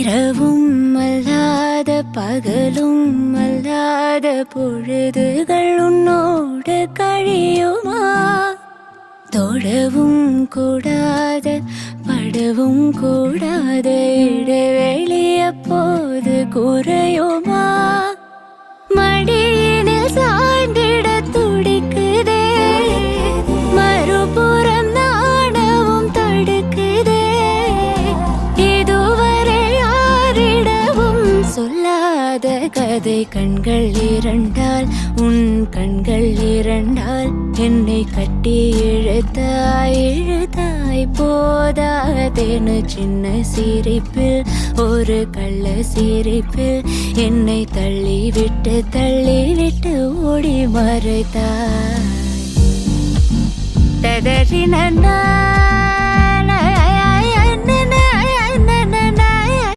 இரவும் அல்லாத பகலும் அல்லாத பொழுதுகள் உன்னோடு கழியுமா? தொடவும் கூடாத படவும் கூடாத இடைவெளி அப்போது குறையுமா? மடியினில் சாய்ந்திட துடிக்குதே, மறுபுறம் நாணவும் தடுக்குதே. இதுவரை யாரிடவும் சொல்லாத கதை கண்கள் இரண்டால், உன் கண்கள் இரண்டால் என்னை கட்டி இழுத்தாய் இழுத்தாய். போதாதேனு சின்ன சிரிப்பில், ஒரு கள்ள சிரிப்பில் என்னை தள்ளிவிட்டு தள்ளிவிட்டு ஓடி மறைத்தாய். ததறின